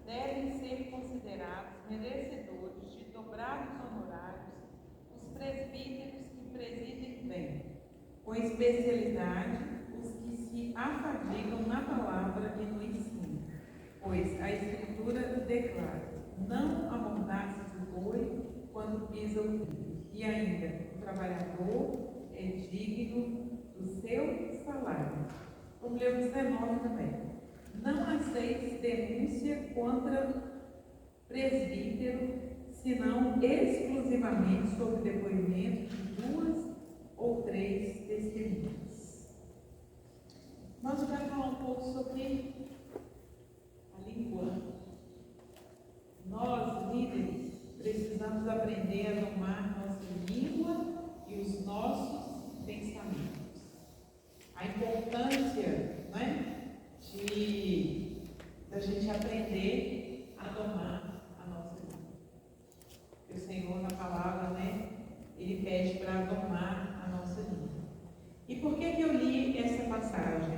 devem ser considerados merecedores de dobrados honorários os presbíteros que presidem bem, com especialidade os que se afadigam na palavra e no ensino, pois a Escritura declara: não amordaces o boi quando pisa o trigo, e ainda o trabalhador é digno do seu salário. Vamos ler o 19 também. Não aceites denúncia contra presbítero, senão exclusivamente sob depoimento de 2 ou 3 testemunhas. Nós vamos falar um pouco sobre a língua. Nós, líderes, precisamos aprender a domar nossa língua e os nossos pensamentos. A importância, da gente aprender a domar a nossa língua. O Senhor, na palavra, Ele pede para domar a nossa língua. E por que eu li essa passagem?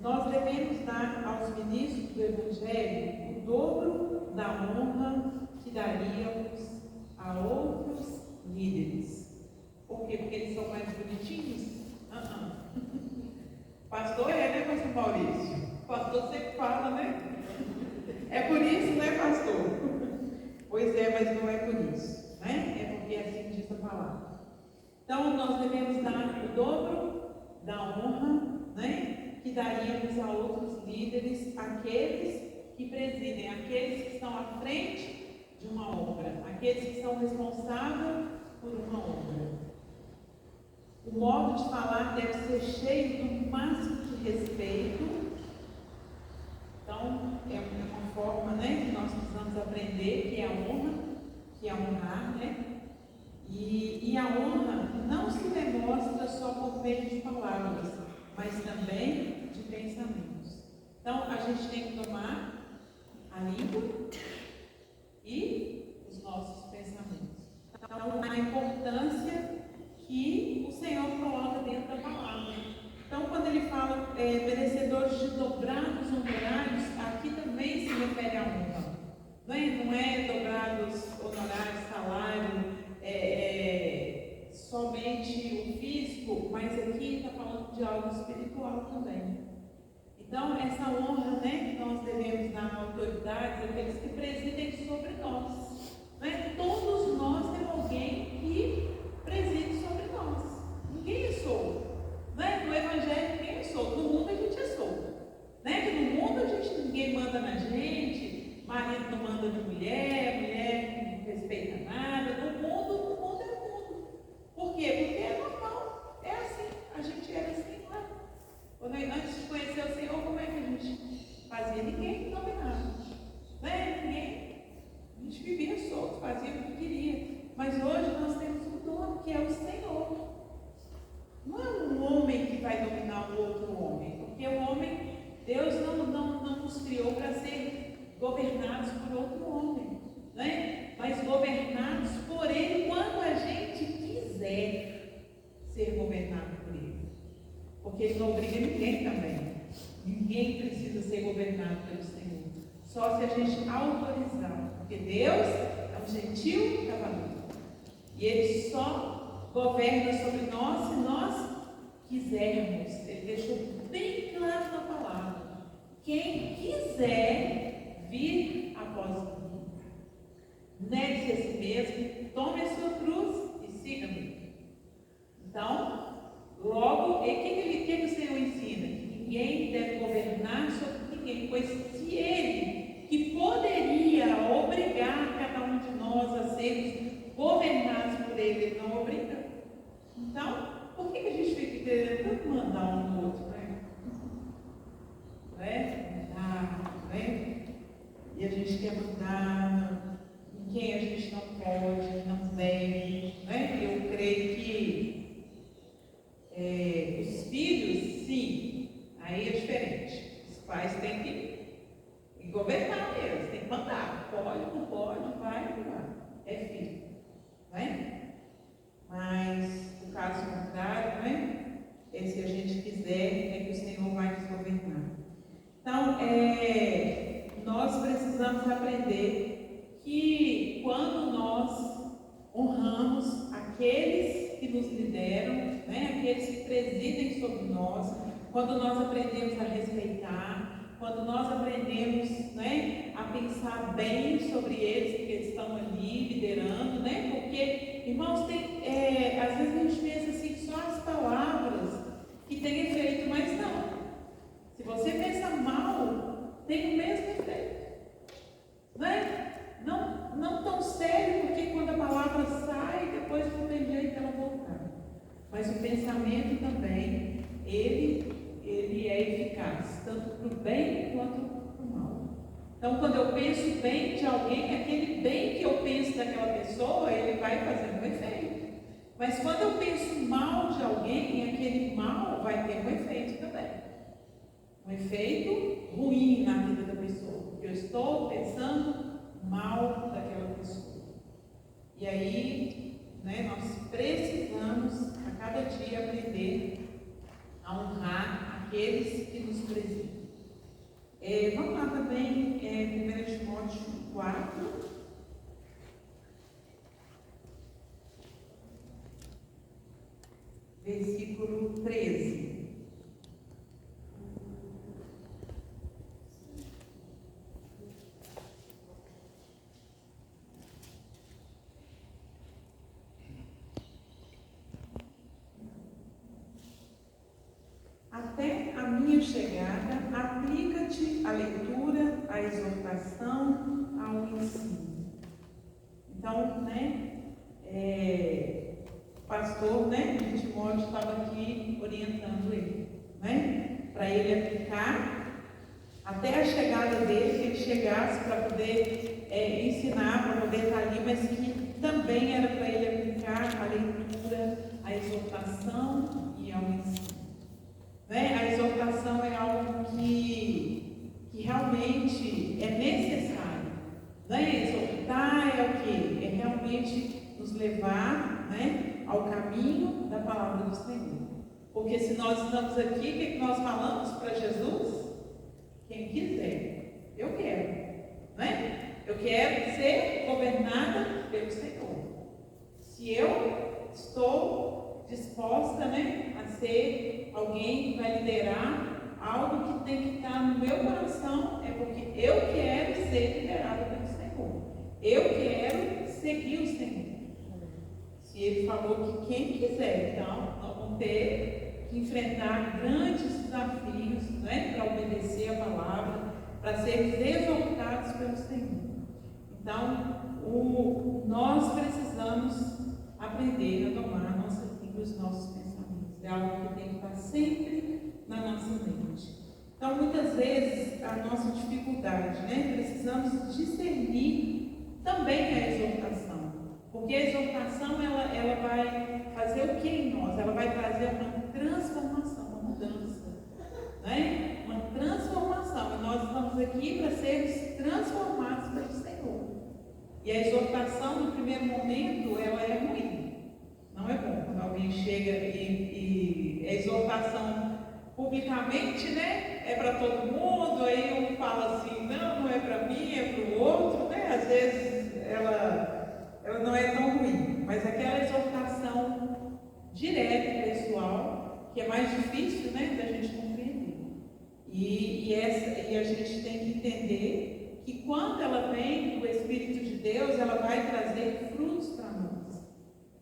Nós devemos dar aos ministros do Evangelho o dobro da honra que daríamos a outros líderes. Por quê? Porque eles são mais bonitinhos? Pastor pastor Maurício? Pastor sempre fala, É por isso, pastor? Pois é, mas não é por isso, É porque assim diz a palavra. Então, nós devemos dar o dobro da honra, que daríamos a outros líderes, aqueles que presidem, aqueles que estão à frente de uma obra, aqueles que são responsáveis por uma obra. O modo de falar deve ser cheio do máximo de respeito. Então, é uma forma, que nós precisamos aprender, que é a honra, que é honrar, E a honra não se demonstra só por meio de palavras, mas também de pensamentos. Então, a gente tem que tomar a língua e os nossos pensamentos. Então, a importância que o Senhor coloca dentro da palavra. Então, quando ele fala merecedores de dobrados honorários, aqui também se refere à honra. Não é dobrados honorários, salário, somente o físico, mas aqui está falando de algo espiritual também. Então, essa honra, que nós devemos dar à autoridade, aqueles que presidem sobre nós. Todos nós temos alguém que preside sobre nós. Ninguém é solto. No Evangelho ninguém é solto. No mundo a gente é solto. Que no mundo ninguém manda na gente, marido não manda de mulher, mulher não respeita nada. No mundo é o mundo. Por quê? Porque é normal. É assim. A gente era assim lá. Antes de conhecer o Senhor, como é que a gente fazia? Ninguém dominava. Ninguém. A gente vivia solto, fazia o que queria. Mas hoje nós temos um dono, que é o Senhor. Não é um homem que vai dominar o outro homem. Porque o homem, Deus não nos criou para ser governados por outro homem. Mas governados por Ele quando a gente quiser ser governado por Ele. Porque Ele não obriga ninguém também. Ninguém precisa ser governado pelo Senhor. Só se a gente autorizar. Porque Deus é um gentil cavaleiro. E Ele só governa sobre nós se nós quisermos. Ele deixou bem claro na palavra. Quem quiser vir após mim, negue-se a si mesmo, tome a sua cruz e siga-me. Então, logo, o que o Senhor ensina? Que ninguém deve governar sobre ninguém, pois se Ele, que poderia obrigar cada um de nós a sermos governados por Ele não obriga. Então, por que a gente fica querendo mandar um no outro, E a gente quer mandar em quem a gente não pode, não deve, Eu creio que os filhos, sim, aí é diferente. Os pais têm que governar mesmo, tem que mandar. Pode, não pode, vai, não vai. É filho. Mas o caso contrário, se a gente quiser, é que o Senhor vai nos governar. Então, nós nos lideram, né? Aqueles que presidem sobre nós, quando nós aprendemos a respeitar, quando nós aprendemos, né, a pensar bem sobre eles, porque eles estão ali liderando, né? Porque, irmãos, às vezes a gente pensa assim, só as palavras que têm efeito, mas não. Se você pensa mal, tem o mesmo efeito. Né? Não tão sério, porque quando a palavra sai, depois não tem jeito dela voltar. Mas o pensamento também, ele é eficaz, tanto para o bem quanto para o mal. Então, quando eu penso bem de alguém, aquele bem que eu penso daquela pessoa, ele vai fazer um efeito. Mas quando eu penso mal de alguém, aquele mal vai ter um efeito também. Um efeito ruim na vida da pessoa, porque eu estou pensando mal daquela pessoa. E aí, né, nós precisamos a cada dia aprender a honrar aqueles que nos presidem. Vamos lá também, 1 Timóteo 4, versículo 13. Até a minha chegada, aplica-te à leitura, à exortação, ao ensino. Então, né, o pastor, né, de Timóteo estava aqui orientando ele, né, para ele aplicar até a chegada dele, que ele chegasse para poder ensinar, para poder estar ali, mas que também era para ele aplicar a leitura, a exortação e ao ensino. Né? A exortação é algo que realmente é necessário. Né? Exortar é o quê? É realmente nos levar, né, ao caminho da palavra do Senhor. Porque se nós estamos aqui, o que nós falamos para Jesus? Quem quiser, eu quero. Né? Eu quero ser governada pelo Senhor. Se eu estou disposta, né, a ser alguém que vai liderar algo que tem que estar no meu coração, é porque eu quero ser liderada pelo Senhor. Eu quero seguir o Senhor. Se Ele falou que quem quiser, então nós vamos ter que enfrentar grandes desafios, né, para obedecer a palavra, para sermos exortados pelo Senhor. Então, nós precisamos aprender a domar a nossa língua e os nossos pensamentos. É algo que tem que estar sempre na nossa mente. Então, muitas vezes, a nossa dificuldade, né? Precisamos discernir também a exortação. Porque a exortação, ela vai fazer o que em nós? Ela vai trazer uma transformação, uma mudança. Né? Uma transformação. E nós estamos aqui para sermos transformados pelo Senhor. E a exortação, no primeiro momento, ela é ruim. Não é bom quando alguém chega e a exortação publicamente, né, é para todo mundo, aí um fala assim, não é para mim, é para o outro, né? Às vezes ela não é tão ruim, mas aquela exortação direta, pessoal, que é mais difícil, né, da gente compreender. E a gente tem que entender que quando ela vem do Espírito de Deus, ela vai trazer frutos para nós.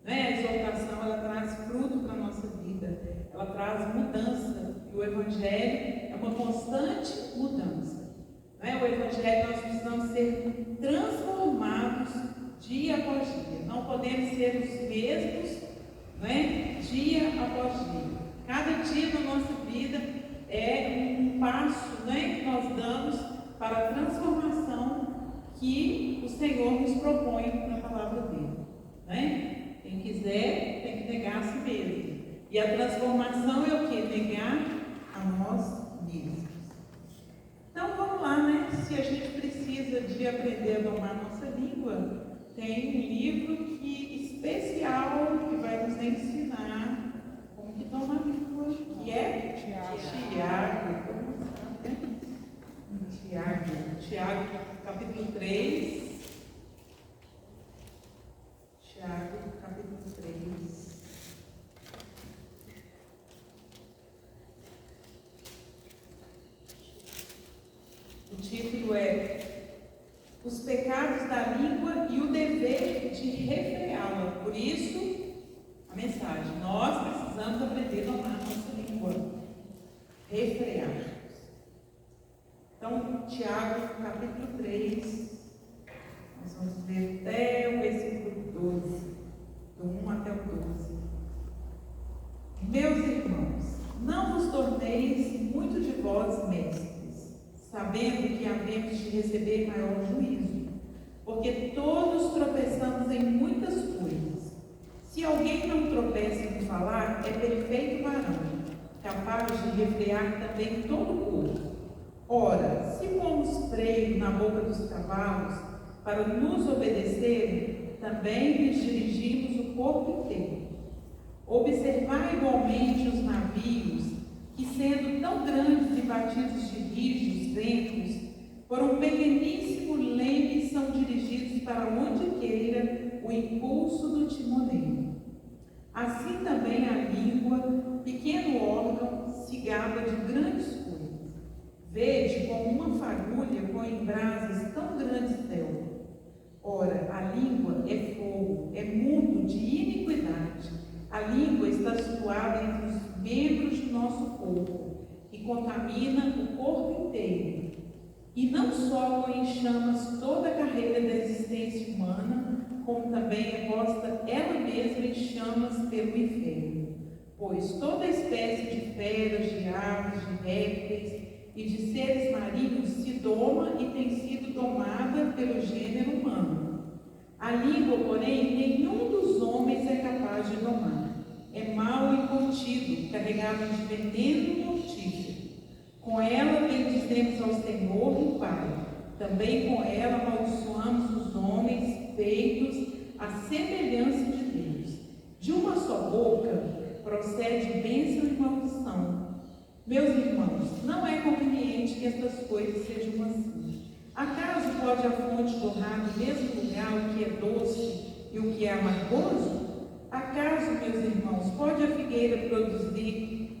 Né? A exortação, ela traz fruto para a nossa vida, ela traz mudança. E o Evangelho é uma constante mudança. Né? O Evangelho, nós precisamos ser transformados dia após dia. Não podemos ser os mesmos, né, dia após dia. Cada dia na nossa vida é um passo, né, que nós damos para a transformação que o Senhor nos propõe na palavra dele. Né? Quem quiser tem que negar a si mesmo. E a transformação é o que? Negar a nós mesmos. Então vamos lá, né? Se a gente precisa de aprender a domar a nossa língua, tem um livro especial que vai nos ensinar como que toma a língua, que é Tiago, capítulo 3. Tiago, capítulo 3. os pecados da língua e o dever de refreá-la. Por isso, a mensagem: nós precisamos aprender a domar a nossa língua, refrear. Então, Tiago, capítulo 3, nós vamos ler até o versículo 12, do 1 até o 12. Meus irmãos, não vos torneis muito de vós mestres, sabendo que havemos de receber maior juízo, porque todos tropeçamos em muitas coisas. Se alguém não tropeça no falar, é perfeito varão, capaz de refrear também todo o corpo. Ora, se pomos freio na boca dos cavalos para nos obedecerem, também lhes dirigimos o corpo inteiro. Observai igualmente os navios, que sendo tão grandes e batidos de rijos ventos, por um pequeníssimo leme são dirigidos para onde queira o impulso do timoneiro. Assim também a língua, pequeno órgão, se gaba de grandes coisas. Vede como uma fagulha põe em brasas tão grandes céu. Ora, a língua é fogo, é mundo de iniquidade. A língua está situada entre os membros do nosso corpo e contamina o corpo inteiro. E não só põe em chamas toda a carreira da existência humana, como também é posta ela mesma em chamas pelo inferno. Pois toda espécie de feras, de aves, de répteis e de seres marinhos se doma e tem sido domada pelo gênero humano. A língua, porém, nenhum dos homens é capaz de domar. É mau e contido, carregado de veneno mortífero. Com ela bendizemos ao Senhor e Pai. Também com ela amaldiçoamos os homens feitos à semelhança de Deus. De uma só boca procede bênção e maldição. Meus irmãos, não é conveniente que estas coisas sejam assim. Acaso pode a fonte tornar no mesmo lugar o que é doce e o que é amargoso? Acaso, meus irmãos, pode a figueira produzir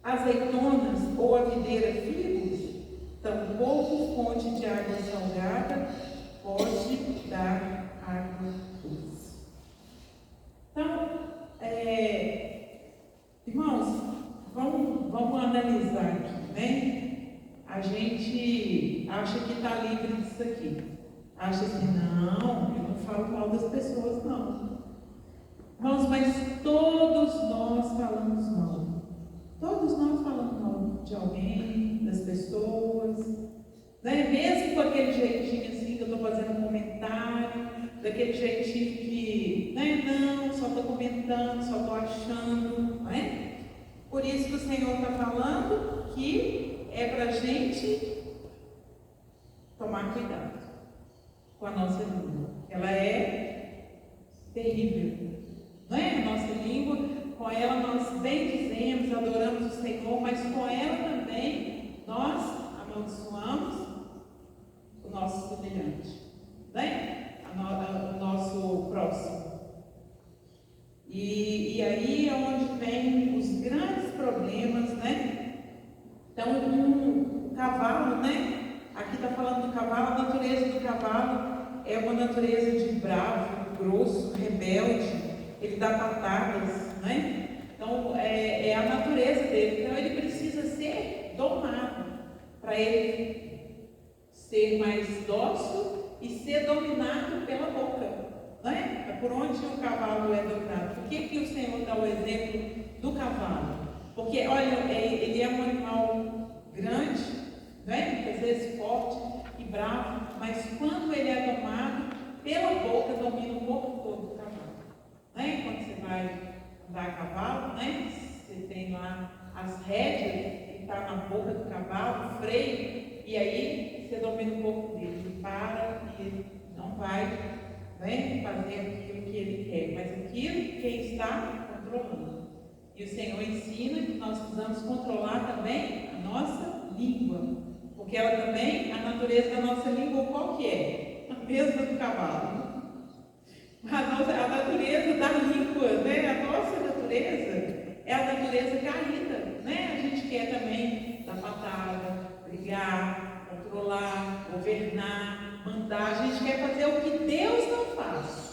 azeitonas ou a videira figos? Tampouco fonte de água salgada pode dar água doce. Então, irmãos, vamos analisar aqui, né? A gente acha que está livre disso aqui. Acha assim, não, eu não falo mal das pessoas, não. Irmãos, mas todos nós falamos mal. Todos nós falamos mal de alguém, das pessoas, né? Mesmo com aquele jeitinho assim que eu estou fazendo um comentário, daquele jeitinho que, né? Não, só estou comentando, só estou achando, não é? Por isso que o Senhor está falando que é para a gente tomar cuidado com a nossa língua. Ela é terrível, não é? A nossa língua, com ela nós bendizemos, adoramos o Senhor, mas com ela também nós amaldiçoamos o nosso semelhante, né? O nosso próximo. E aí é onde vem os grandes problemas, né? Então, um cavalo, né? Aqui está falando do cavalo, a natureza do cavalo é uma natureza de bravo, grosso, rebelde, ele dá patadas, né? Então, é a natureza dele. Então, ele precisa ser domado para ele ser mais dócil e ser dominado pela boca, né? É por onde o cavalo é dominado. Por que o Senhor dá o exemplo do cavalo? Porque, olha, ele é um animal grande, né? Muitas vezes forte e bravo, mas quando ele é domado pela boca, domina o corpo todo do cavalo, né? Quando você vai andar a cavalo, né? Você tem lá as rédeas, que está na boca do cavalo, freio, e aí você domina o corpo dele, ele para e ele não vai, né, fazer aquilo que ele quer, mas aquilo quem está controlando. E o Senhor ensina que nós precisamos controlar também a nossa língua, porque ela também, a natureza da nossa língua, qual que é? A mesma do cavalo. A natureza da língua, né? A nossa natureza é a natureza caída, né? A gente quer também dar patada, brigar, controlar, governar, mandar. A gente quer fazer o que Deus não faz.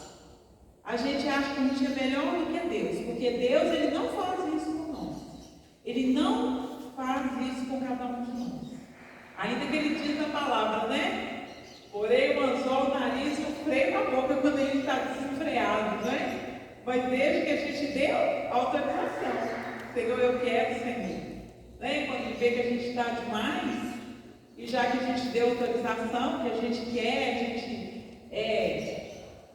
A gente acha que a gente é melhor do que Deus, porque Deus, Ele não faz isso com nós. Ele não faz isso com cada um de nós. Ainda que Ele diz na palavra, né? Porém o anzol, o nariz e o freio na boca quando a gente está desenfreado, né? Mas desde que a gente deu autorização. Senhor, eu quero, Senhor. Né? Quando vê que a gente está demais, e já que a gente deu autorização, que a gente quer, a gente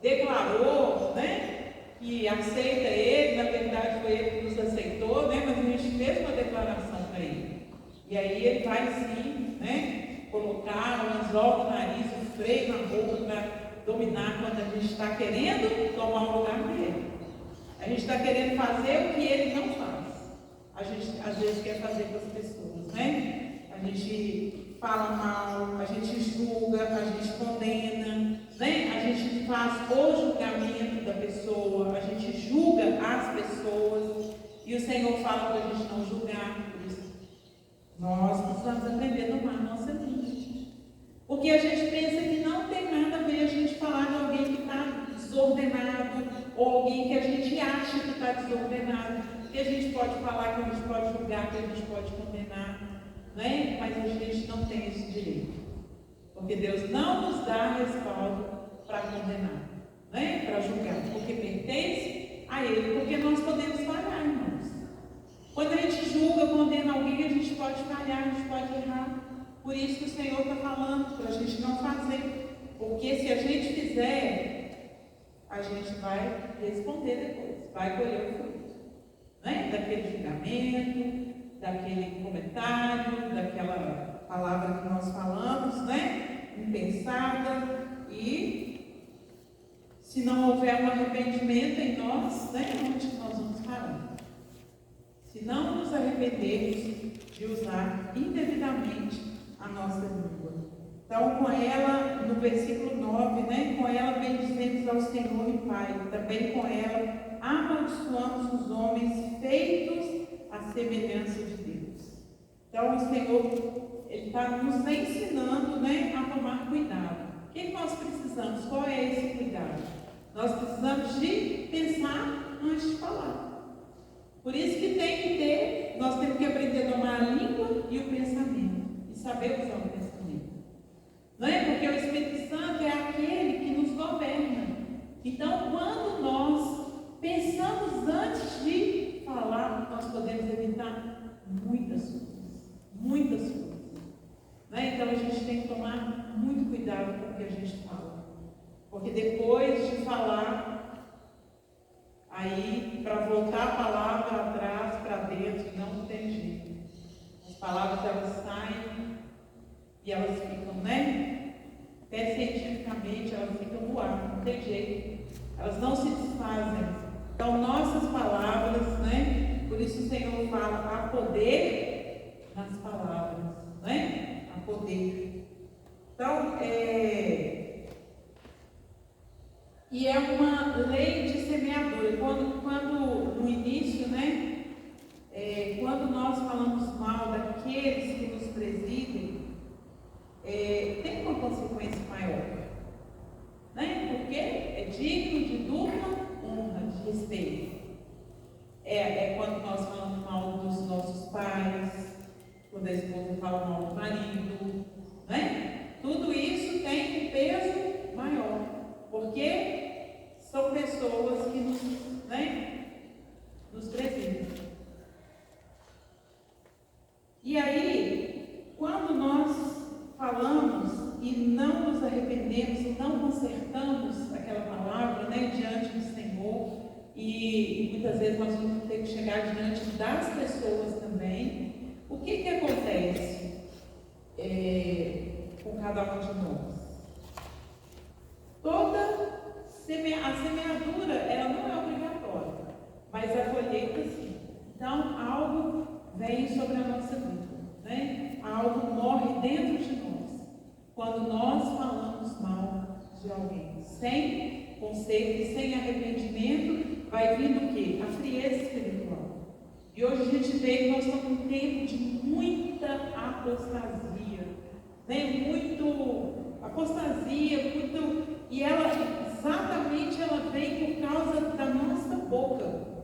declarou, né? Que aceita Ele, na verdade foi Ele que nos aceitou, né? Mas a gente fez uma declaração para Ele. E aí Ele vai sim, né? Colocar o anzol no nariz, o freio na boca para dominar quando a gente está querendo tomar o lugar dele. A gente está querendo fazer o que Ele não faz. A gente às vezes quer fazer com as pessoas, né? A gente fala mal, a gente julga, a gente condena, né? A gente faz o julgamento da pessoa, a gente julga as pessoas, e o Senhor fala para a gente não julgar. Por isso, nós precisamos aprender a domar a nossa língua. Porque a gente pensa que não tem nada a ver a gente falar de alguém que está desordenado, ou alguém que a gente acha que está desordenado. Que a gente pode falar, que a gente pode julgar, que a gente pode condenar, né? Mas a gente não tem esse direito, porque Deus não nos dá respaldo para condenar, né? Para julgar, porque pertence a Ele, porque nós podemos falhar, irmãos. Quando a gente julga, condena alguém, a gente pode falhar, a gente pode errar. Por isso que o Senhor está falando, para a gente não fazer, porque se a gente fizer, a gente vai responder depois, vai colher o fruto. Né? Daquele julgamento, daquele comentário, daquela palavra que nós falamos, né? Impensada. E se não houver um arrependimento em nós, né? Onde nós vamos parar? Se não nos arrependermos de usar indevidamente a nossa língua. Então, com ela, no versículo 9, né? Com ela bendizemos ao Senhor e Pai, também com ela amaldiçoamos os homens feitos à semelhança de Deus. Então, o Senhor está nos ensinando, né, a tomar cuidado. O que nós precisamos? Qual é esse cuidado? Nós precisamos de pensar antes de falar. Por isso que tem que ter, nós temos que aprender a domar a língua e o pensamento, e saber usar o pensamento. Não é? Porque o Espírito Santo é aquele que nos governa. Então, quando nós pensamos antes de falar, nós podemos evitar muitas coisas. Muitas coisas. Né? Então a gente tem que tomar muito cuidado com o que a gente fala. Porque depois de falar, aí para voltar a palavra atrás, para dentro, não tem jeito. As palavras elas saem e elas ficam, né? Até cientificamente elas ficam no ar, não tem jeito. Elas não se desfazem. Então, nossas palavras, né? Por isso o Senhor fala, há poder nas palavras, né? Há poder. Então, e é uma lei de semeadura. Quando no início, né? Quando nós falamos mal daqueles que nos presidem, tem uma consequência maior, né? Porque é digno de dupla honra, de respeito. Quando nós falamos mal dos nossos pais, quando a esposa fala mal do marido, né? Tudo isso tem um peso maior, porque são pessoas que nos presidem. E aí, quando nós falamos e não nos arrependemos e não consertamos aquela palavra, né, diante do Senhor, e muitas vezes nós vamos ter que chegar diante das pessoas também, o que acontece com cada um de nós? A semeadura, ela não é obrigatória, mas a colheita sim. Então, algo vem sobre a nossa vida, né? Algo morre dentro de nós, quando nós falamos mal de alguém, sem conserto, sem arrependimento, vai vindo o quê? A frieza espiritual. E hoje a gente vê que nós estamos num tempo de muita apostasia, né? Muito apostasia, muito. E ela, exatamente, ela vem por causa da nossa boca.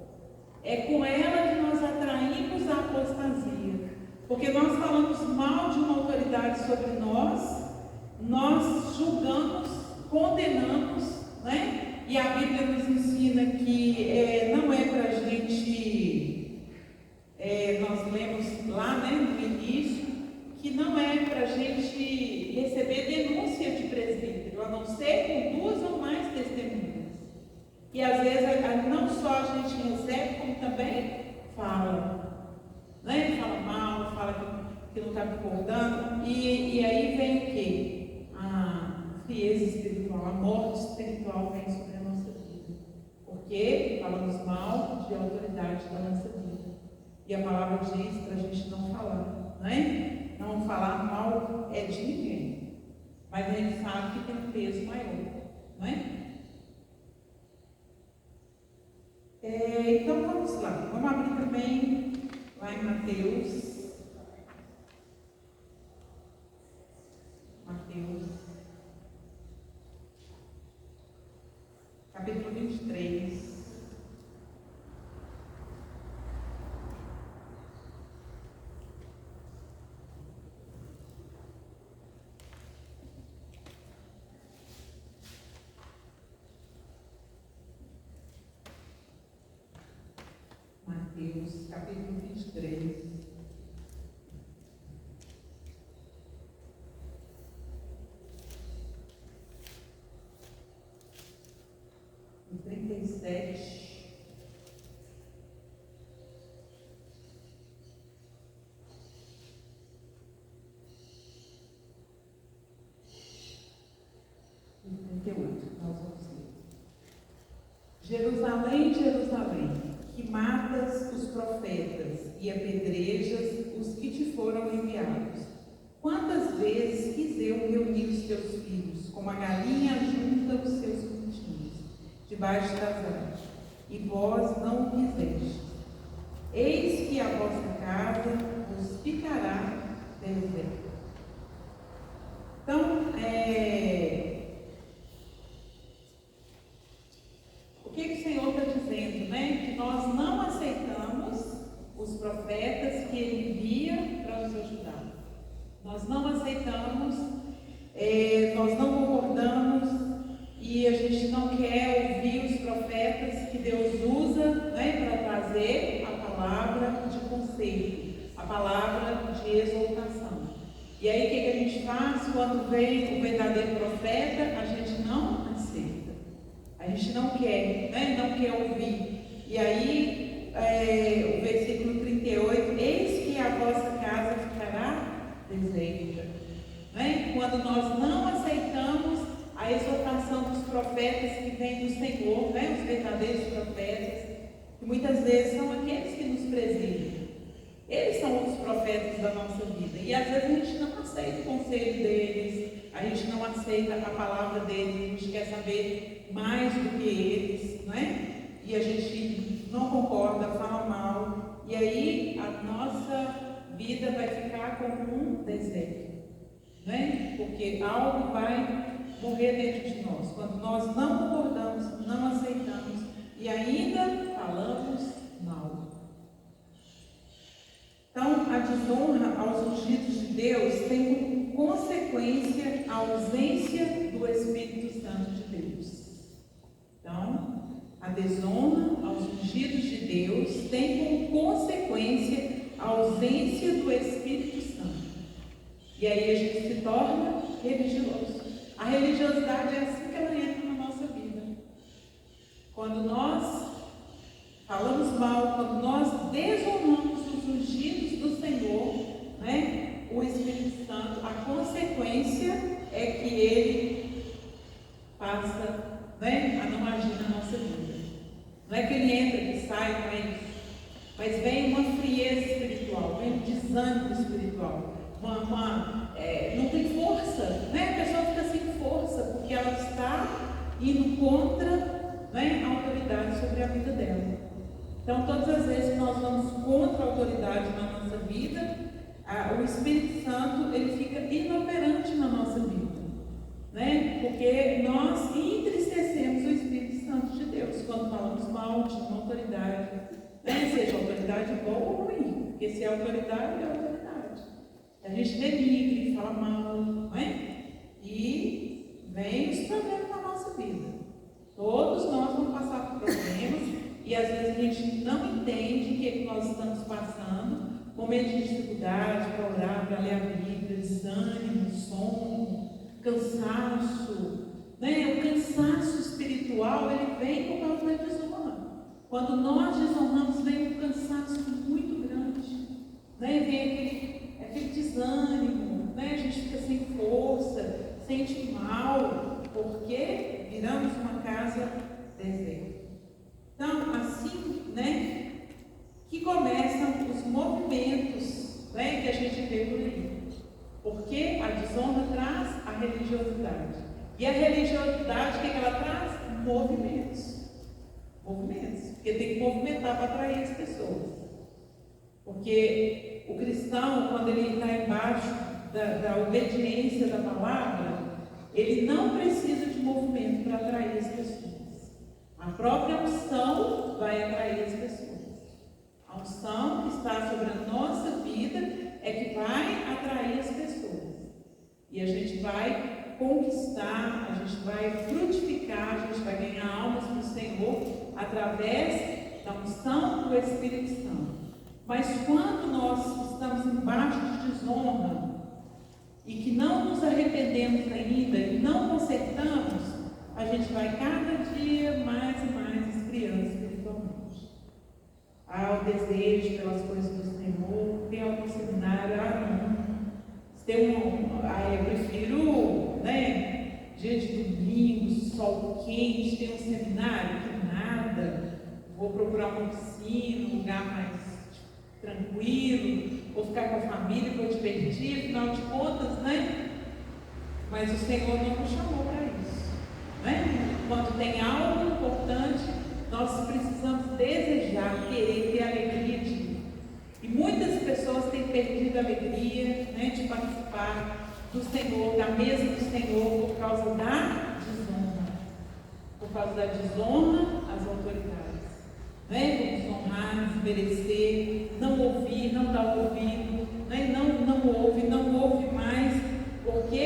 É com ela que nós atraímos a apostasia. Porque nós falamos mal de uma autoridade sobre nós julgamos, condenamos, né? E a Bíblia nos ensina que não é para a gente, nós lemos lá, né, no início, que não é para a gente receber denúncia de presbítero, a não ser com 2 ou mais testemunhas. E às vezes não só a gente recebe, como também fala, né? Fala mal, fala que não está concordando, e aí vem o quê? A frieza espiritual, a morte espiritual vem sobre a nossa vida, porque falamos mal de autoridade da nossa vida, e a palavra diz para a gente não falar, né? Não falar mal é de ninguém, mas a gente sabe que tem um peso maior, não é? Então vamos lá, vamos abrir também lá em Mateus, capítulo 23. Mateus, capítulo 23. O 37. E 38, nós vamos ler. Jerusalém, Jerusalém, que matas os profetas e apedrejas os que te foram enviados. Quantas vezes quis eu reunir os teus filhos, como a galinha junta os seus pintinhos, debaixo das asas, e vós não o quiseste. Eis que a vossa casa vos ficará deserta. Então, o que o Senhor está dizendo, né? Que nós não aceitamos os profetas que Ele envia para nos ajudar. Nós não aceitamos, nós não concordamos, e a gente não quer ouvir os profetas que Deus usa, né, para trazer a palavra de conselho, a palavra de exortação. E aí o que a gente faz quando vem o verdadeiro profeta? A gente não aceita. A gente não quer, né? Não quer ouvir. E aí, o versículo 38, eis que a vossa casa ficará deserta. Né? Quando nós não aceitamos a exortação dos profetas que vem do Senhor, né? Os verdadeiros profetas, que muitas vezes são aqueles que nos presidem. Eles são os profetas da nossa vida. E às vezes a gente não aceita o conselho deles, a gente não aceita a palavra deles, a gente quer saber mais do que eles, não é? E a gente não concorda, fala mal. E aí a nossa vida vai ficar como um deserto, não é? Porque algo vai morrer dentro de nós. Quando nós não concordamos, não aceitamos e ainda falamos mal. Então, a desonra aos ungidos de Deus tem como consequência a ausência do Espírito Santo de Deus. Então, a desonra aos ungidos de Deus tem como consequência a ausência do Espírito Santo. E aí a gente se torna religioso. A religiosidade é assim que ela entra na nossa vida. Quando nós falamos mal, quando nós desonramos os ungidos do Senhor, né, o Espírito Santo, a consequência é que ele passa, né, a não agir na nossa vida. Não é que ele entra, que sai, não é isso. Mas vem uma frieza espiritual, vem um desânimo espiritual, não tem força, né? A pessoa fica sem força, porque ela está indo contra, né, a autoridade sobre a vida dela. Então, todas as vezes que nós vamos contra a autoridade na nossa vida, o Espírito Santo ele fica inoperante autoridade boa ou ruim, porque se é autoridade, é autoridade. A gente denigre, fala mal, não é? E vem os problemas na nossa vida. Todos nós vamos passar por problemas e às vezes a gente não entende o que nós estamos passando, momentos de dificuldade para orar, para ler a Bíblia, desânimo, sono, cansaço. Né? O cansaço espiritual, ele vem por causa da desonra. Quando nós desonramos, vem um cansaço muito grande. Né? Vem aquele desânimo, né? A gente fica sem força, sente mal, porque viramos uma casa deserta. Então, assim, né, que começam os movimentos, né, que a gente vê por aí. Porque a desonra traz a religiosidade. E a religiosidade, o que ela traz? Movimentos. Movimentos. Porque tem que movimentar para atrair as pessoas. Porque o cristão, quando ele está embaixo da obediência da palavra, ele não precisa de movimento para atrair as pessoas. A própria unção vai atrair as pessoas. A unção que está sobre a nossa vida é que vai atrair as pessoas. E a gente vai conquistar, a gente vai frutificar, a gente vai ganhar almas para o Senhor através da unção do Espírito Santo. Mas quando nós estamos embaixo de desonra e que não nos arrependemos ainda e não consertamos, a gente vai cada dia mais e mais esfriando espiritualmente. Há o desejo pelas coisas do Senhor, tem algum seminário, não. Eu prefiro, né, dia de domingo, sol quente, ter um seminário, que nada, vou procurar uma oficina, um lugar mais tranquilo, vou ficar com a família, vou divertir, afinal de contas, né? Mas o Senhor não nos chamou para isso, né? Quando tem algo importante, nós precisamos desejar, querer ter alegria de ir. E muitas pessoas têm perdido a alegria, né, de participar do Senhor, da mesa do Senhor, por causa da desonra. Por causa da desonra às autoridades. Né? Por desonrar, desmerecer, não ouvir, não dar ouvido, né? não ouve mais, porque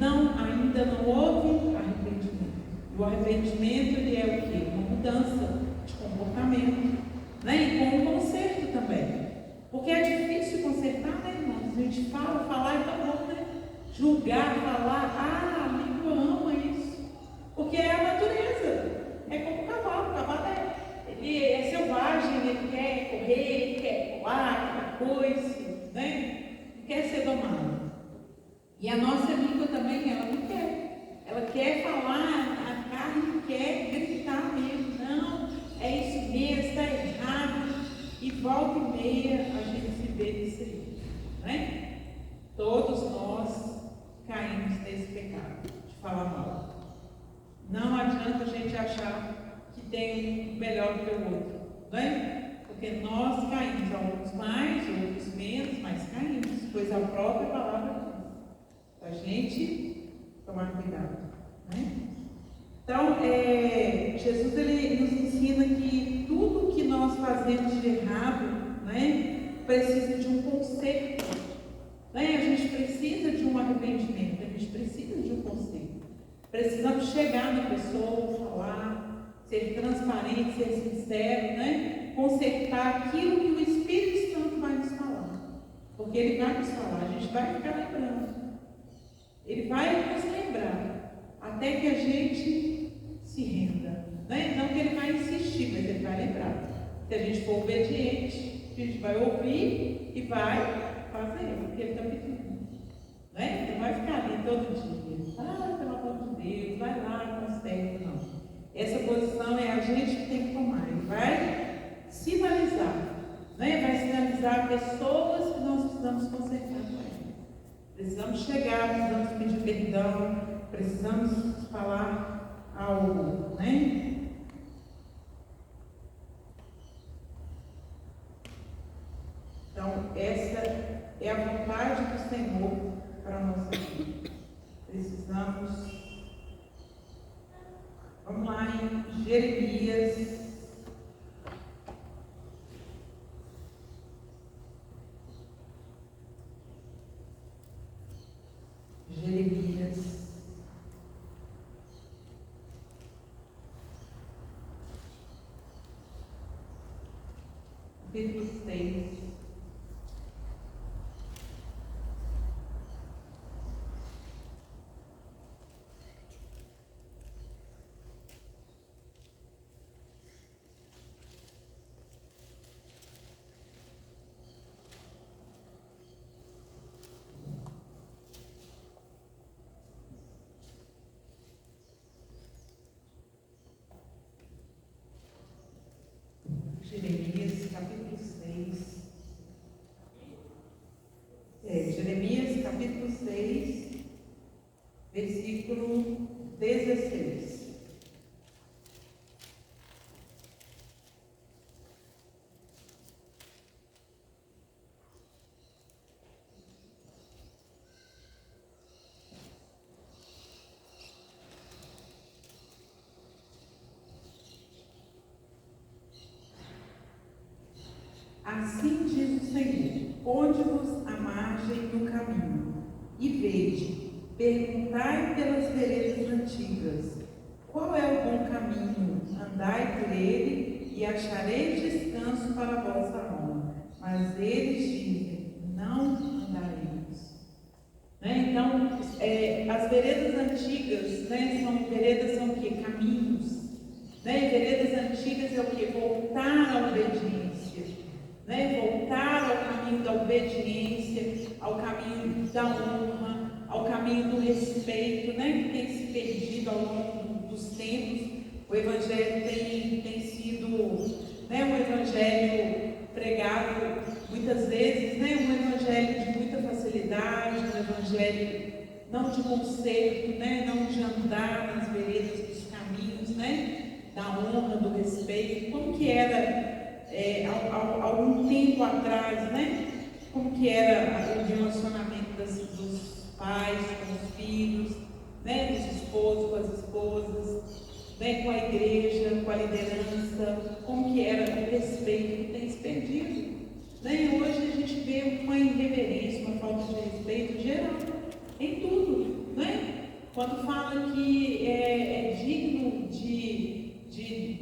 ainda não houve arrependimento. E o arrependimento, ele é o quê? Uma mudança de comportamento, né? E com um conserto também. Porque é difícil consertar, né, irmãos? A gente falar é tão bom, né? Julgar, falar, amigo, ama isso. Porque é a natureza. É como o cavalo ele é selvagem, ele quer correr, ele quer pular, aquela coisa, né? Ele quer ser domado. E a nossa língua também, ela não quer. Ela quer falar, a carne quer gritar mesmo. Não, é isso mesmo, está errado. E volta e meia a gente se vê nisso aí, né? Todos nós caímos nesse pecado de falar mal. Não adianta a gente achar que tem um melhor do que o outro, né? Porque nós caímos, alguns mais, outros menos, mas caímos, pois a própria palavra diz. A gente tomar cuidado, né? Então, Jesus ele nos ensina que tudo que nós fazemos de errado, né, precisa de um conserto. Né? A gente precisa de um arrependimento, a gente precisa de um conserto. Precisamos chegar na pessoa, falar, ser transparente, ser sincero, né? Consertar aquilo que o Espírito Santo vai nos falar. Porque ele vai nos falar, a gente vai ficar lembrando. Ele vai nos lembrar, até que a gente se renda. Né? Não que ele vai insistir, mas ele vai lembrar. Se a gente for obediente, a gente vai ouvir e vai fazer o que ele está pedindo. Né? Não vai ficar ali todo dia. Pelo amor de Deus, vai lá, conserta. Não. Essa posição é a gente que tem que tomar. Ele vai sinalizar. Né? Vai sinalizar pessoas que nós precisamos consertar com ele. Precisamos chegar, precisamos pedir perdão, precisamos falar algo, né? Então, essa é a vontade do Senhor para a nossa vida. Precisamos. Vamos lá em Jeremias. Jeremias, capítulo 6. Jeremias, capítulo 6. Jeremias, capítulo 6, versículo 16. Assim diz o Senhor: ponde-vos à margem do caminho, e vede, perguntai pelas veredas antigas, qual é o bom caminho? Andai por ele, e achareis descanso para a vossa alma. Mas eles dizem: não andaremos. Então, as veredas antigas, são veredas, são o quê? Caminhos. Veredas antigas é o quê? Voltar à obediência. Voltar ao caminho da obediência, ao caminho da honra, ao caminho do respeito, que tem se perdido ao longo dos tempos. O Evangelho tem sido um Evangelho pregado muitas vezes, um Evangelho de muita facilidade, um Evangelho não de conserto, não de andar nas veredas dos caminhos, da honra, do respeito, como que era algum tempo atrás, como que era o relacionamento dos pais com os filhos, dos esposos com as esposas, com a igreja, com a liderança, como que era o respeito que tem se perdido. Hoje a gente vê uma irreverência, uma falta de respeito geral, em tudo. Quando fala que é digno de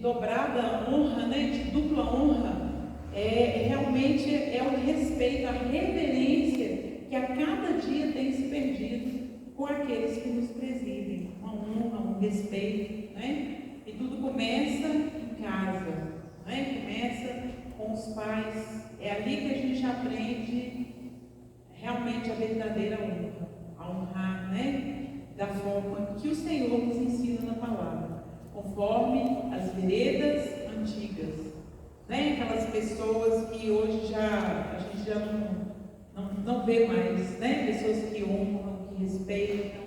dobrada honra, de dupla honra, realmente é o respeito, a reverência que a cada dia tem se perdido com aqueles que nos presidem, uma honra, um respeito, e tudo começa em casa, começa com os pais, é ali que a gente aprende realmente a verdadeira honra, a honrar, da forma que o Senhor nos ensina na palavra, conforme as veredas antigas, aquelas pessoas que hoje a gente já não vê mais, pessoas que honram, que respeitam,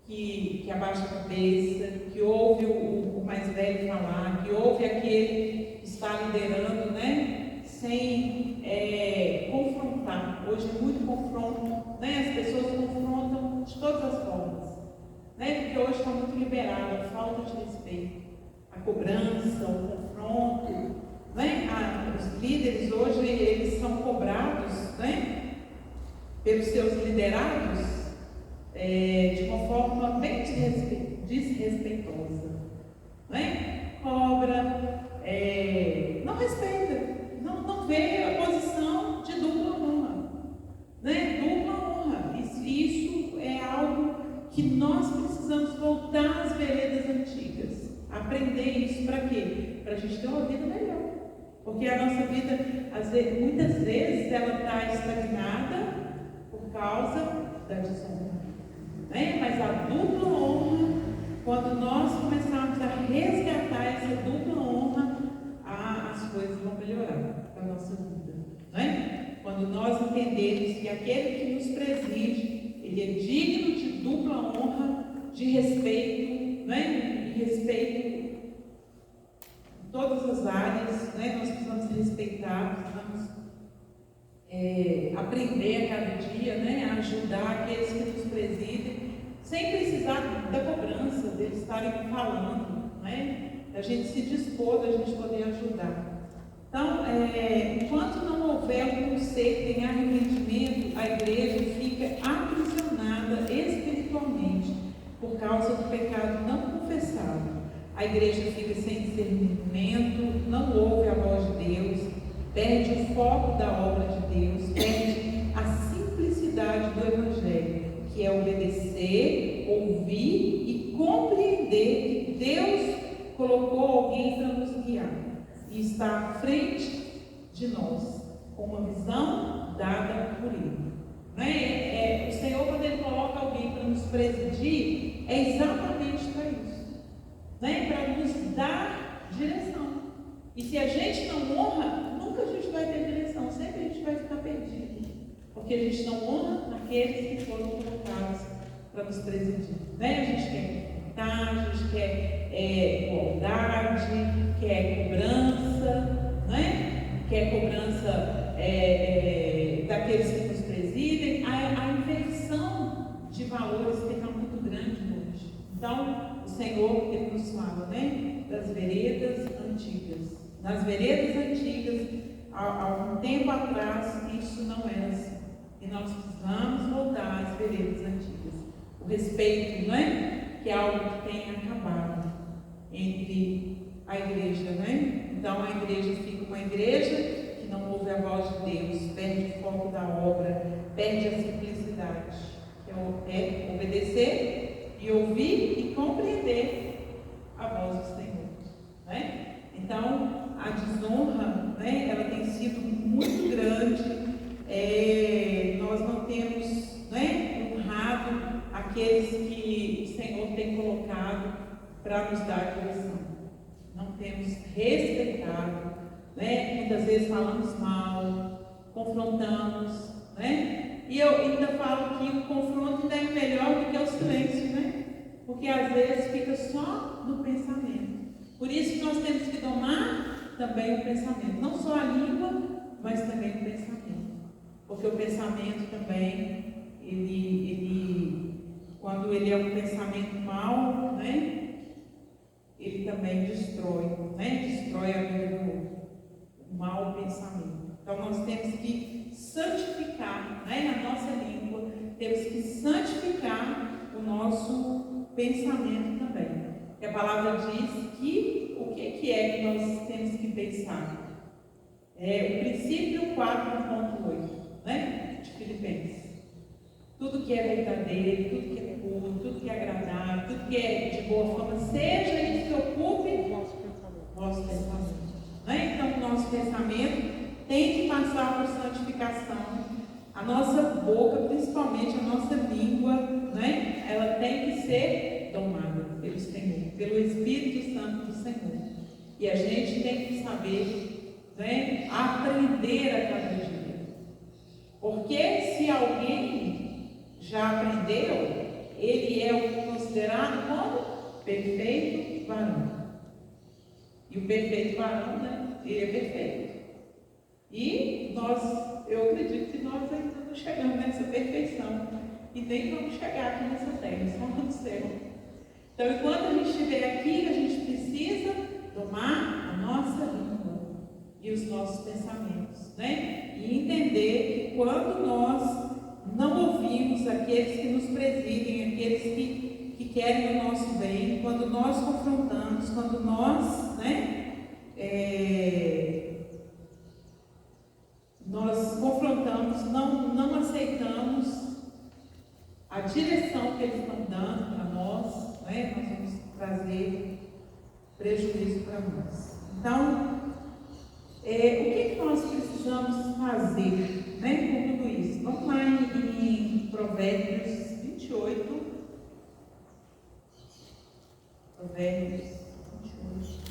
que abaixam a cabeça, que ouve o mais velho falar, que ouve aquele que está liderando, sem confrontar. Hoje é muito confronto, as pessoas confrontam de todas as formas, porque hoje está muito liberado a falta de respeito, a cobrança, o confronto, os líderes hoje eles são cobrados, pelos seus liderados de uma forma bem desrespeitosa, cobra, não respeita, não vê a posição de dupla honra, dupla honra. Isso é algo que nós precisamos voltar às veredas antigas, aprender isso para quê? Para a gente ter uma vida melhor, porque a nossa vida, muitas vezes, ela está estagnada por causa da desonra, mas a dupla honra, quando nós começarmos a resgatar essa dupla honra, as coisas vão melhorar para a nossa vida, quando nós entendermos que aquele que nos preside, ele é digno de dupla honra, de respeito, e respeito em todas as áreas, nós precisamos ser respeitados, precisamos aprender a cada dia, a ajudar aqueles que nos presidem, sem precisar da cobrança, deles estarem falando, da gente se dispor, da gente poder ajudar. Então, enquanto não houver um conserto em arrependimento, a igreja fica aprisionada igreja fica sem discernimento, não ouve a voz de Deus, perde o foco da obra de Deus, perde a simplicidade do Evangelho, que é obedecer, ouvir e compreender que Deus colocou alguém para nos guiar e está à frente de nós, com uma visão dada por Ele. O Senhor, quando Ele coloca alguém para nos presidir, é exatamente para isso, para nos dar direção. E se a gente não honra, nunca a gente vai ter direção, sempre a gente vai ficar perdido, porque a gente não honra aqueles que foram colocados para nos presidir. A gente quer confortar, a gente quer igualdade, quer cobrança, quer cobrança daqueles que nos presidem. A inversão de valores fica muito grande hoje. Então, o Senhor, Ele nos fala, das veredas antigas. Nas veredas antigas, há algum tempo atrás, isso não era assim. E nós precisamos voltar às veredas antigas. O respeito, que é algo que tem acabado entre a igreja, Então, a igreja fica uma igreja que não ouve a voz de Deus, perde o foco da obra, perde a simplicidade, que é obedecer e ouvir e compreender a voz do Senhor, Então, a desonra, ela tem sido muito grande. Nós não temos, honrado aqueles que o Senhor tem colocado para nos dar direção. Não temos respeitado, muitas vezes falamos mal, confrontamos, E eu ainda falo que o confronto ainda é melhor do que o silêncio, Porque às vezes fica só no pensamento. Por isso que nós temos que domar também o pensamento, não só a língua, mas também o pensamento. Porque o pensamento também, quando ele é um pensamento mau, ele também destrói, destrói a vida do outro, o mau pensamento. Então nós temos que santificar, a nossa língua, temos que santificar o nosso pensamento também. Porque a palavra diz que o que é que nós temos que pensar? O princípio 4.8, de Filipenses. Tudo que é verdadeiro, tudo que é puro, tudo que é agradável, tudo que é de boa fama, seja isso que ocupe o nosso pensamento. Então, o nosso pensamento tem que passar por santificação. A nossa boca, principalmente a nossa língua, ela tem que ser domada pelo Senhor, pelo Espírito Santo do Senhor. E a gente tem que saber, aprender a cada dia. Porque se alguém já aprendeu, ele é considerado como perfeito varão. E o perfeito varão, ele é perfeito. E eu acredito que nós ainda não chegamos nessa perfeição. E nem vamos chegar aqui nessa terra, só no céu. Então, enquanto a gente estiver aqui, a gente precisa domar a nossa língua e os nossos pensamentos, E entender que quando nós não ouvimos aqueles que nos presidem, aqueles que querem o nosso bem, quando nós confrontamos, quando nós, nós confrontamos, não aceitamos a direção que eles estão dando para nós, nós vamos trazer prejuízo para nós. Então, o que nós precisamos fazer, com tudo isso? Vamos lá em Provérbios 28. Provérbios 28.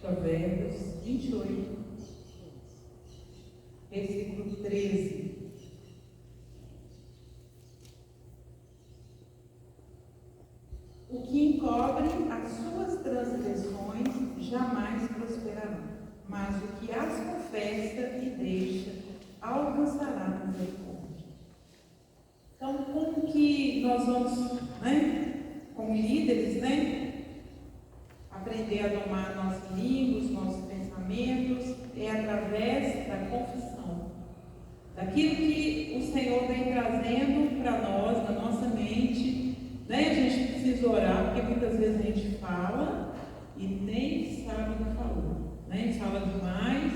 Provérbios 28, versículo 13. O que cobre as suas transgressões jamais prosperarão, mas o que as confessa e deixa alcançará misericórdia. Então, como que nós vamos, como líderes, aprender a domar nossa língua, os nossos pensamentos? É através da confissão, daquilo que o Senhor vem trazendo para nós, na nossa mente. A gente precisa orar, porque muitas vezes a gente fala e nem sabe o que falou, fala demais,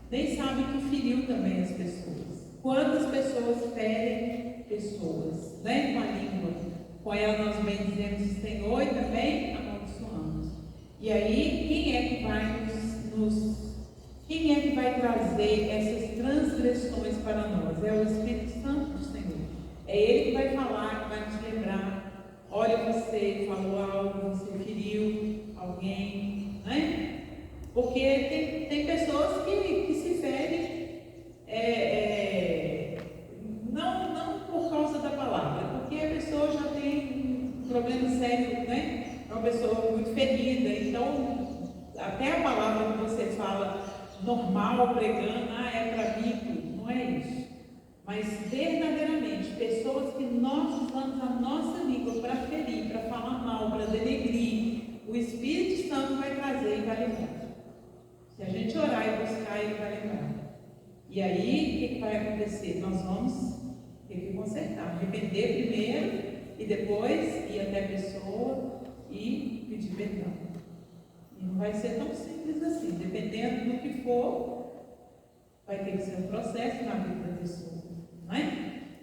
nem sabe que feriu também as pessoas. Quantas pessoas ferem pessoas, com a língua? Com ela nós bendizemos o Senhor e também amaldiçoamos. E aí, quem é que vai trazer essas transgressões para nós? É o Espírito Santo do Senhor. É Ele que vai falar, que vai nos lembrar. Olha, você falou algo, você feriu alguém, Porque tem pessoas que se ferem não por causa da palavra, porque a pessoa já tem um problema sério, É uma pessoa muito ferida, então até a palavra que você fala normal, pregando, é para mim tudo, não é isso. Mas verdadeiramente, pessoas que nós usamos a nossa língua para ferir, para falar mal, para denegrir, o Espírito Santo vai trazer e vai lembrar. Se a gente orar e buscar, Ele vai lembrar. E aí, o que vai acontecer? Nós vamos ter que consertar, arrepender primeiro e depois ir até a pessoa e pedir perdão. E não vai ser tão simples assim, dependendo do que for, vai ter que ser um processo na vida da pessoa,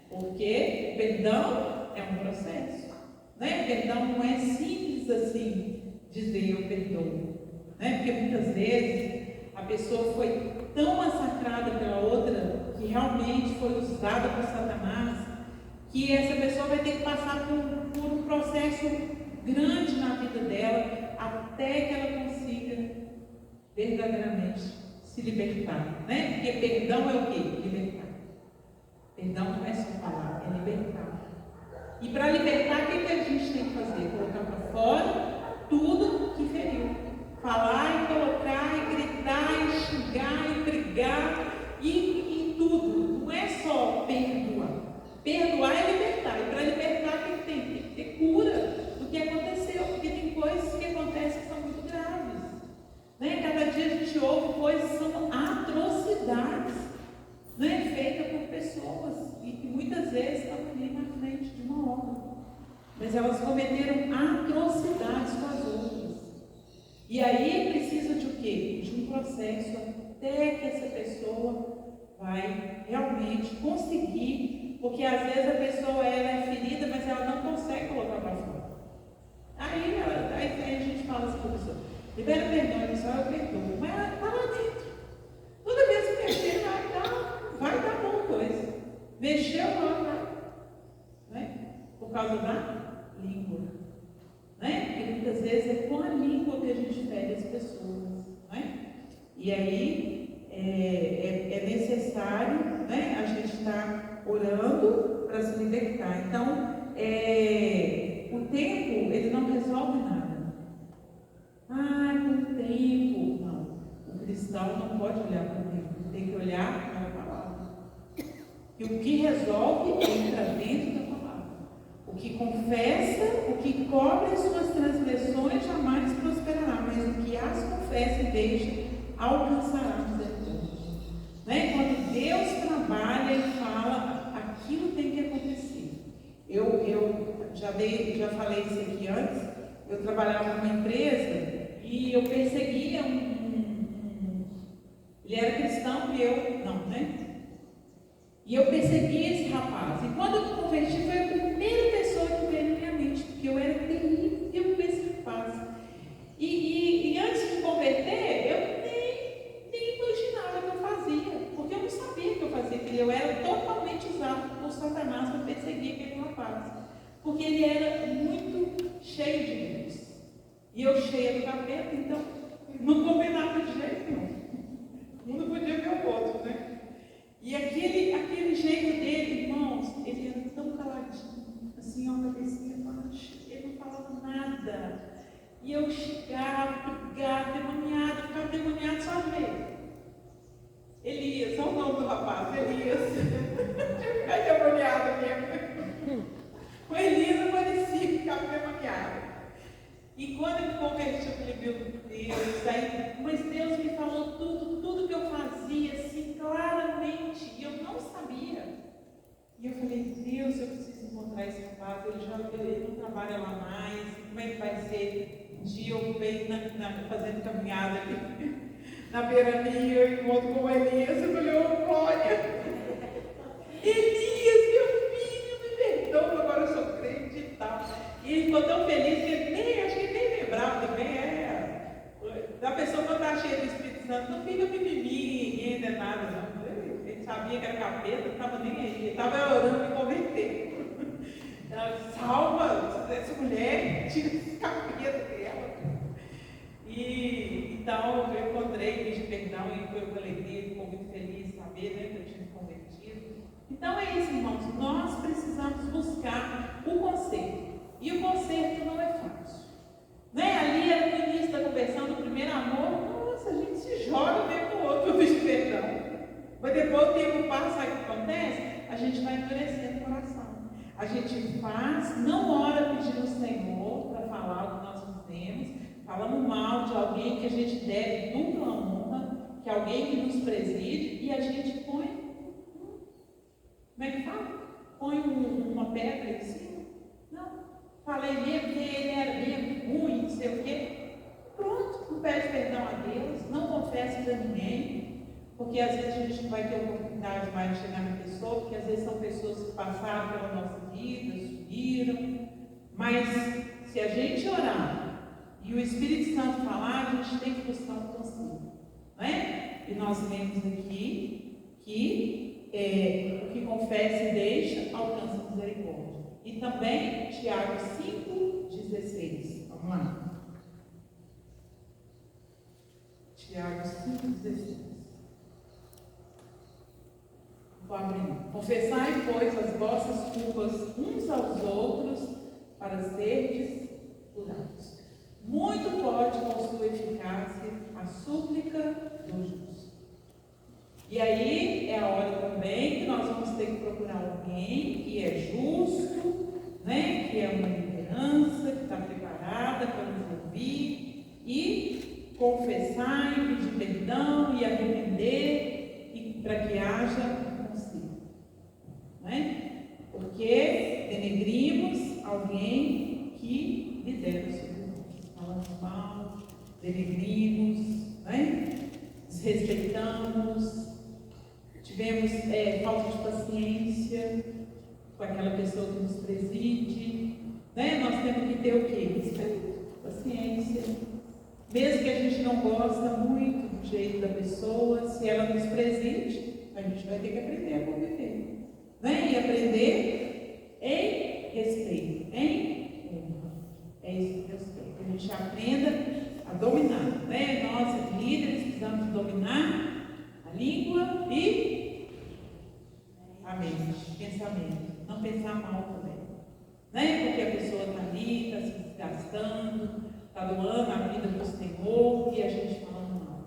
Porque o perdão é um processo, Perdão não é simples assim, dizer eu perdoo, Porque muitas vezes a pessoa foi tão massacrada pela outra, que realmente foi usada por Satanás, que essa pessoa vai ter que passar por um processo grande na vida dela, até que ela consiga verdadeiramente se libertar, Porque perdão é o quê? Libertar. Perdão não é só falar, é libertar. E para libertar, o que a gente tem que fazer? Colocar para fora tudo que feriu. Falar e colocar, e gritar, e xingar, e brigar, e tudo. Não é só perdoar. Perdoar é libertar. E para libertar, o que tem? Tem que ter cura do que aconteceu. Porque tem coisas que acontecem que são muito graves. Cada dia a gente ouve coisas que são atrocidades, feitas por pessoas e que muitas vezes estão ali na frente de uma obra. Mas elas cometeram atrocidades com as outras. E aí precisa de o quê? De um processo até que essa pessoa vai realmente conseguir, porque às vezes a pessoa ela é ferida, mas ela não consegue colocar para fora. Aí a gente fala assim para a pessoa, libera perdão, a pessoa eu perdoo, mas ela está lá dentro. Toda vez que mexer vai dar alguma coisa. Mexeu, vai. Por causa da língua. Porque muitas vezes é com a língua que a gente fere as pessoas, E aí é necessário, a gente estar orando para se libertar. Então, o tempo ele não resolve nada. Com o tempo, não. O cristão não pode olhar para o tempo, tem que olhar para a palavra. E o que resolve é ir para dentro da palavra. O que confessa, o que cobre as suas transgressões jamais prosperará, mas o que as confessa e deixa alcançará misericórdia. Quando Deus trabalha e fala, aquilo tem que acontecer. Eu já falei isso aqui antes. Eu trabalhava numa empresa e eu perseguia ele era cristão e eu não, E eu perseguia esse rapaz. E quando eu me converti, foi a primeira pessoa que veio na minha mente, porque eu era terrível com esse rapaz. E antes de me converter, eu nem imaginava o que eu fazia, porque eu não sabia o que eu fazia, porque eu era totalmente usado por Satanás para perseguir aquele rapaz, porque ele era muito cheio de Deus. E eu cheia do capeta, então não combinava de jeito nenhum. Um não podia ver o outro, E aquele jeito dele, irmãos, ele era tão caladinho, assim, ó, cabecinha baixa, ele não falava nada. ele não trabalha lá mais, como é que vai ser? Um dia eu venho fazendo caminhada aqui na beira-rio, eu encontro com o Elias, eu falei, ô glória! Elias, meu filho, me perdoa, agora eu sou crente e tal. E ele ficou tão feliz que ele acho que ele nem lembrava também, da pessoa quando está cheia do Espírito Santo, não fica mimimi, ninguém não é nada, não. Ele sabia que era capeta, não estava nem aí, ele estava orando para me converter. Salva essa mulher, tira esse capeta dela. E então eu encontrei, pedi perdão e foi com alegria, ficou muito feliz de saber, né, que eu tinha me convertido. Então é isso, irmãos, nós precisamos buscar o conserto. E o conserto não é fácil. Né? Ali era no início da conversão, do primeiro amor, nossa, a gente se joga mesmo no outro, eu pedi perdão. Mas depois o tempo passa, sabe o que acontece? A gente vai endurecendo o coração. A gente faz, não ora pedindo ao Senhor para falar o que nós fizemos, falando mal de alguém que a gente deve dupla honra, que é alguém que nos preside, e a gente põe, como é que fala? Põe uma pedra em cima? Não. Falei mesmo que ele era mesmo ruim, não sei o quê. Pronto, não pede perdão a Deus, não confessa para ninguém, porque às vezes a gente não vai ter oportunidade mais de chegar na pessoa, porque às vezes são pessoas que passaram pela nossa vida, subiram. Mas se a gente orar e o Espírito Santo falar, a gente tem que buscar um conselho, não é? E nós lemos aqui que o que confessa e deixa alcança misericórdia. E também Tiago 5,16. Vamos lá. Tiago 5,16. Vou abrir. Confessai, pois, as vossas culpas uns aos outros, para serdes curados. Muito pode com sua eficácia a súplica do justo. E aí é a hora também que nós vamos ter que procurar alguém que é justo, né? Que é uma liderança, que está preparada para nos ouvir e confessar e pedir perdão e arrepender e para que haja um conselho, né? Porque denegrimos alguém que lidera sobre nós, falamos mal, denegrimos, né? Desrespeitamos, tivemos falta de paciência com aquela pessoa que nos preside, né? Nós temos que ter o quê? Respeito, paciência. Mesmo que a gente não gosta muito do jeito da pessoa, se ela nos preside, a gente vai ter que aprender a conviver, né? E aprender em respeito, em honra. É isso que Deus quer, que a gente aprenda a dominar, né? Nós, líderes, precisamos dominar a língua e a mente, pensamento. Não pensar mal também, né? Porque a pessoa está ali, está se desgastando, está doando a vida para o Senhor e a gente falando mal.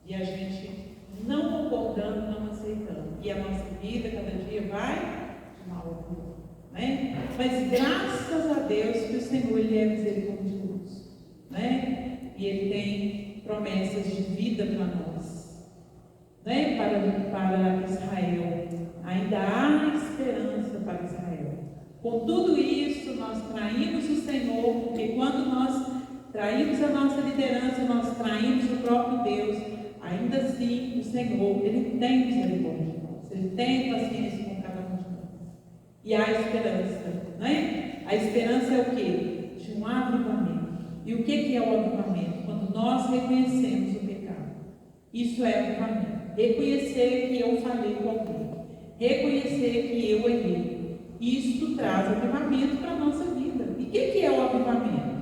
E a gente não concordando, não aceitando. E a nossa vida cada dia vai de mal a pior, né? Mas graças a Deus que o Senhor ele é misericordioso, né? E Ele tem promessas de vida para nós, né? Para Israel. Ainda há esperança para Israel. Com tudo isso, nós traímos o Senhor, porque quando nós traímos a nossa liderança, nós traímos o próprio Deus. Ainda assim, o Senhor, Ele tem misericórdia de nós, Ele tem paciência com cada um de nós. E há esperança, né? A esperança é o quê? De um avivamento. E o que é o avivamento? Quando nós reconhecemos o pecado. Isso é avivamento. Reconhecer que eu falei com alguém. Reconhecer que eu errei. Isto traz avivamento para a nossa vida. E o que é o avivamento?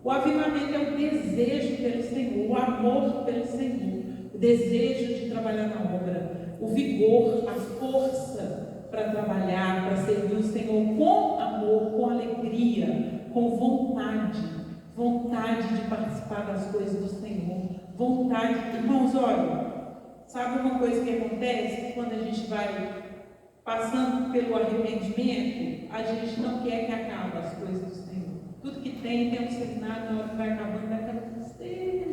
O avivamento é o desejo pelo Senhor, o amor pelo Senhor, o desejo de trabalhar na obra, o vigor, a força para trabalhar, para servir o Senhor com amor, com alegria, com vontade de participar das coisas do Senhor, vontade. Irmãos, olha, sabe uma coisa que acontece quando a gente vai passando pelo arrependimento? A gente não quer que acabe as coisas do Senhor. Tudo que tem um seminário, na hora que vai acabando, vai aquela tristeza.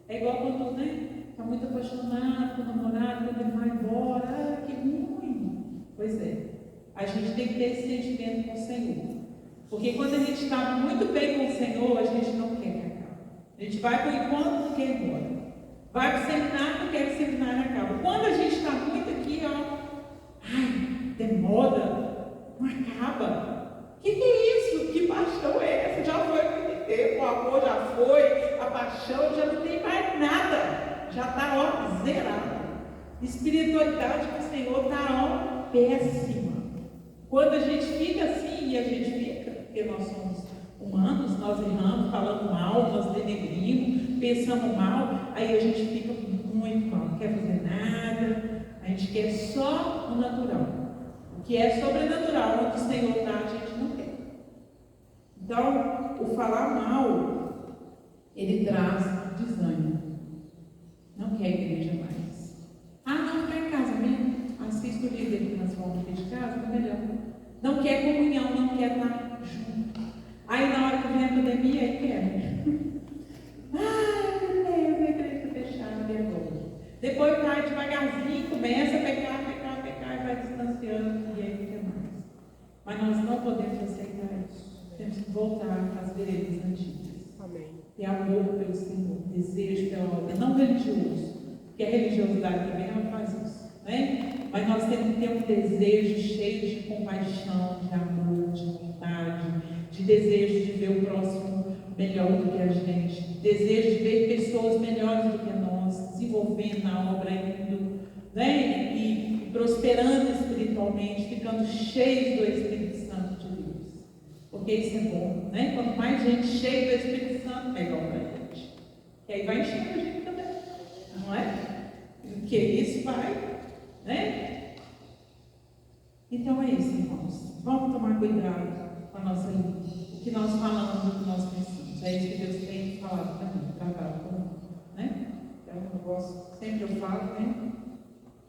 É igual quando, né? Está muito apaixonado com o namorado, quando ele vai embora, que ruim. Pois é. a gente tem que ter esse sentimento com o Senhor. Porque quando a gente está muito bem com o Senhor, a gente não quer que acabe. A gente vai para o encontro, não quer ir embora. Vai para o seminário, não quer que o seminário acabe. Quando a gente está muito aqui, demora, não acaba. O que é isso? Que paixão é essa? Já foi muito tempo, o amor já foi, a paixão já não tem mais nada. Já está, zerado. Espiritualidade com o Senhor está, péssima. Quando a gente fica assim, e a gente fica, porque nós somos humanos, nós erramos, falando mal, nós denegrimos, pensamos mal, aí a gente fica muito mal, não quer fazer nada, a gente quer só o natural. O que é sobrenatural, onde o Senhor está, a gente não quer. Então, o falar mal, ele traz desânimo. Não quer igreja mais. Não quer casamento? Assista o líder que transforma de casa, é melhor. Não quer comunhão, não quer estar junto. Aí na hora que vem a pandemia, aí quer. Meu Deus, a igreja está fechada, vergonha. Depois vai devagarzinho, começa a pecar, e vai distanciando, e aí fica mais. Mas nós não podemos aceitar isso. Temos que voltar às veredas antigas. Amém. Ter amor pelo Senhor, desejo pela obra, não religioso, porque a religiosidade também não faz isso, né? Mas nós temos que ter um desejo cheio de compaixão, de amor, de vontade, de desejo de ver o próximo melhor do que a gente, desejo de ver pessoas melhores do que nós, desenvolvendo na obra, indo, né? E prosperando espiritualmente, ficando cheios do Espírito Santo de Deus. Porque isso é bom, né? Quanto mais gente cheia do Espírito Santo, melhor para a gente. E aí vai enchendo a gente também, não é? Porque isso vai, né? Então é isso, irmãos. Vamos tomar cuidado com a nossa língua. O que nós falamos, o que nós pensamos. É isso que Deus tem falado para mim, tratado comigo, né? Então eu gosto, sempre eu falo, né?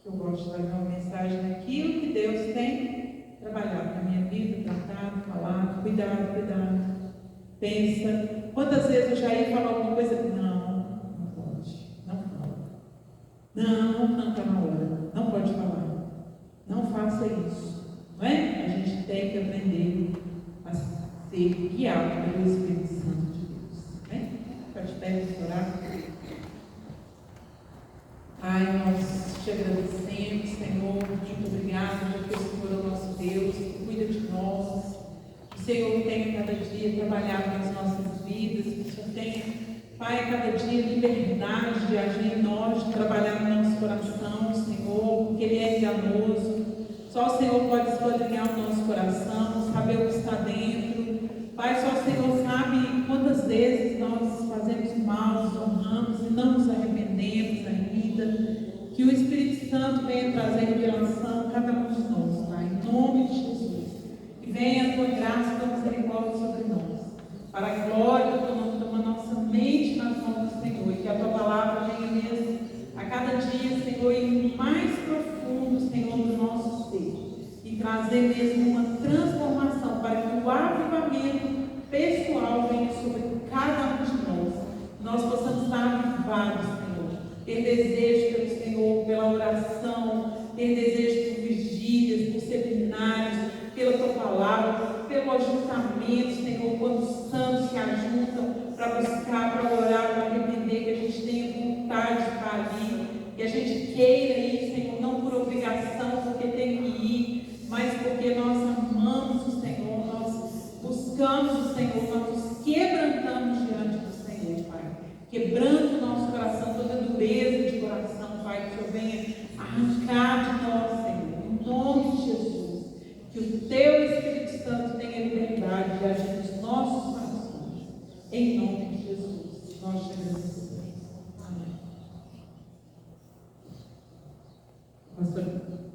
Que eu gosto de dar uma mensagem daquilo que Deus tem trabalhado na minha vida, tratado, falado, cuidado. Pensa. Quantas vezes eu já ia falar alguma coisa? Não pode, não fala. Não está na hora, não pode falar. Não faça isso, não é? A gente tem que aprender a ser guiado pelo Espírito Santo de Deus, né? Pode pedir, orar. Nós te agradecemos, Senhor, muito obrigado, porque o Senhor é o nosso Deus, que cuida de nós. O Senhor tem cada dia trabalhado nas nossas vidas, que o Senhor tem, Pai, cada dia liberdade de agir em nós, de trabalhar no nosso coração, Senhor, porque Ele é enganoso. Só o Senhor pode esquadrinhar o nosso coração, saber o que está dentro. Pai, só o Senhor sabe quantas vezes nós fazemos mal, nos honramos e não nos arrependemos ainda. Que o Espírito Santo venha trazer revelação a cada um de nós, Pai, em nome de Jesus. Que venha a tua graça e a tua misericórdia sobre nós, para a glória do teu nome, toma nossa mente nas mãos do Senhor, e que a tua palavra venha mesmo a cada dia, Senhor, ir mais profundo, Senhor, do nosso ser, e trazer mesmo uma transformação, para que o avivamento pessoal venha sobre cada um de nós, nós possamos estar avivados, Senhor, ter desejo pelo Senhor, pela oração, ter desejo por vigílias, por seminários, pela tua palavra, pelo ajuntamento, Senhor, quando os santos se ajuntam para buscar, para orar, para arrepender, que a gente tenha vontade de parir, que a gente queira ir, Senhor, não por obrigação, porque tem que ir, mas porque nós amamos o Senhor, nós buscamos o Senhor, nós nos quebrantamos diante do Senhor, Pai. Quebrando o nosso coração, toda dureza de coração, Pai, que o Senhor venha arrancar de nós, Senhor, em nome de Jesus. Que o teu Espírito Santo tenha liberdade de agir nos nossos corações. Em nome de Jesus, nós te agradecemos. Amém. Pastor.